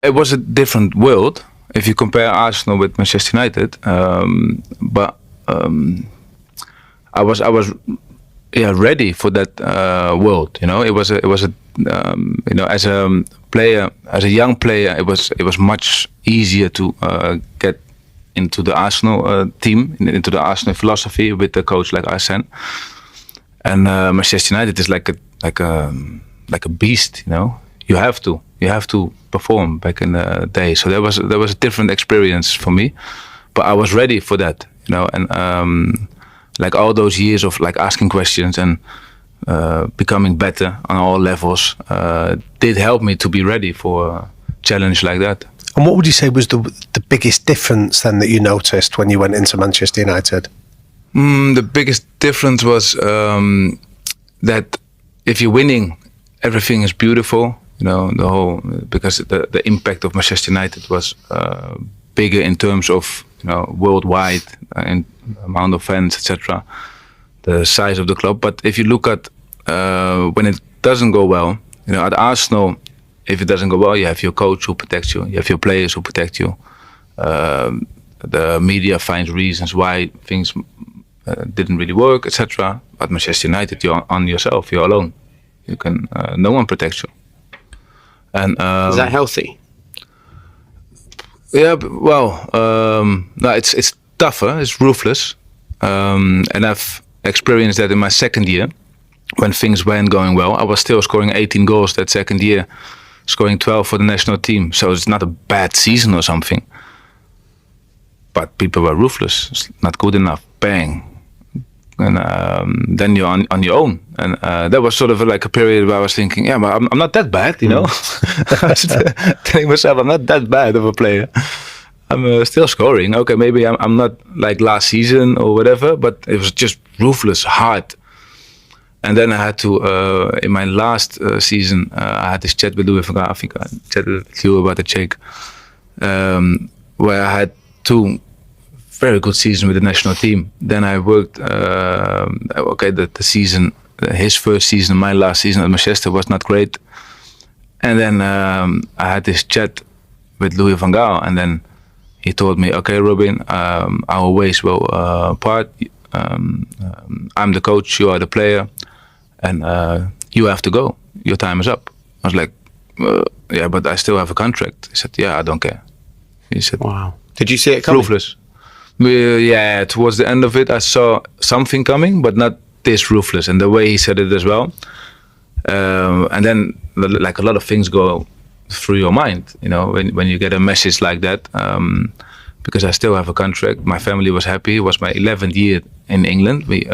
It was a different world if you compare Arsenal with Manchester United. But I was ready for that world. It was a as a player, as a young player, it was much easier to get into the Arsenal team, into the Arsenal philosophy with a coach like Arsene. And Manchester United is like a beast. You have to perform back in the day. So there was a different experience for me, but I was ready for that. And like all those years of like asking questions and becoming better on all levels did help me to be ready for a challenge like that. And what would you say was the biggest difference then that you noticed when you went into Manchester United? The biggest difference was that if you're winning, everything is beautiful. Because the impact of Manchester United was bigger in terms of worldwide in amount of fans, etc. The size of the club. But if you look at when it doesn't go well, at Arsenal, if it doesn't go well, you have your coach who protects you. You have your players who protect you. The media finds reasons why things didn't really work, etc. But Manchester United, you're on yourself. You're alone. You can. No one protects you. And is that healthy? Yeah, no, it's tougher. It's ruthless, and I've experienced that in my second year when things weren't going well. I was still scoring 18 goals that second year, scoring 12 for the national team. So it's not a bad season or something. But people were ruthless. It's not good enough. Bang. And then you're on your own. And that was sort of like a period where I was thinking, yeah, but I'm not that bad, I was telling myself, I'm not that bad of a player. I'm still scoring. Okay, maybe I'm not like last season or whatever, but it was just ruthless, hard. And then I had to, in my last season, I had this chat with Louis van Gaal, I think I chatted with you about the Czech, where I had 2 very good season with the national team. Then I worked, the season, his first season, my last season at Manchester was not great. And then I had this chat with Louis van Gaal, and then he told me, okay, Robin, our ways will part. I'm the coach, you are the player, and you have to go. Your time is up. I was like, yeah, but I still have a contract. He said, yeah, I don't care. He said, wow. Did you see it coming? Ruthless. Yeah, towards the end of it, I saw something coming, but not this ruthless. And the way he said it as well. And then, like a lot of things go through your mind, when you get a message like that. Because I still have a contract. My family was happy. It was my 11th year in England. We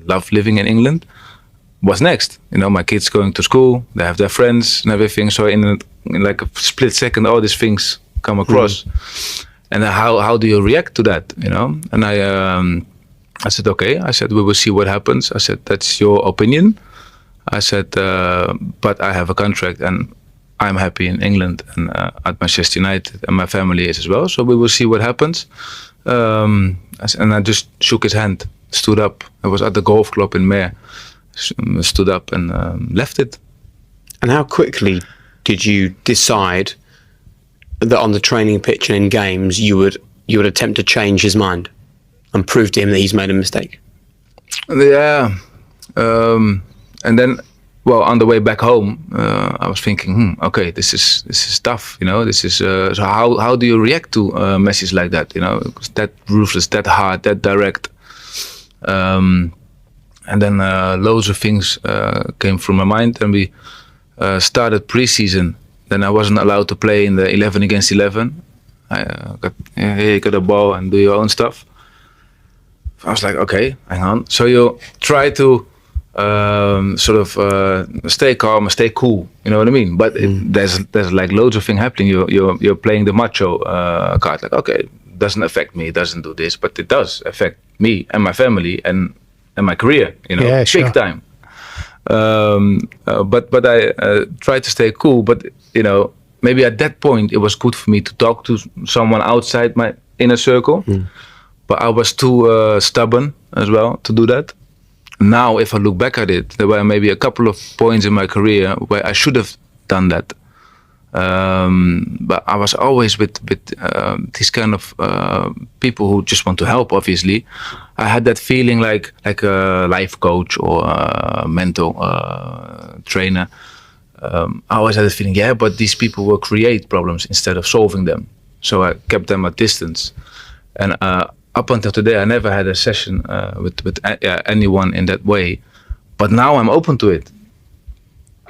love living in England. What's next? My kids going to school. They have their friends and everything. So in like a split second, all these things come across. And how do you react to that? And I said, okay. I said, we will see what happens. I said, that's your opinion. I said, but I have a contract and I'm happy in England and at Manchester United, and my family is as well. So we will see what happens. And I just shook his hand, stood up. I was at the golf club in Meer, stood up and left it. And how quickly did you decide that on the training pitch and in games you would attempt to change his mind and prove to him that he's made a mistake? Yeah. And then, on the way back home, I was thinking, okay, this is tough, This is so how do you react to a message like that? That ruthless, that hard, that direct. And then loads of things came through my mind, and we started preseason. Then I wasn't allowed to play in the 11 against 11. Here you got a ball and do your own stuff. I was like, okay, hang on. So you try to stay calm and stay cool. You know what I mean? But there's like loads of things happening. You're playing the macho card. Like, okay, it doesn't affect me. It doesn't do this, but it does affect me and my family and my career. Yeah, sure. Big time. But I tried to stay cool. But maybe at that point it was good for me to talk to someone outside my inner circle. But I was too stubborn as well to do that. Now, if I look back at it, there were maybe a couple of points in my career where I should have done that. But I was always with these kind of people who just want to help. Obviously, I had that feeling like a life coach or a mental trainer. I always had the feeling, but these people will create problems instead of solving them. So I kept them at distance. And up until today, I never had a session with anyone in that way. But now I'm open to it.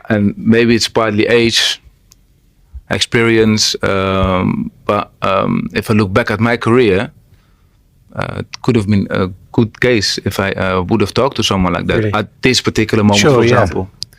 And maybe it's partly age, experience. But if I look back at my career, it could have been a good case if I would have talked to someone like that Really? at this particular moment, Sure, for yeah. example.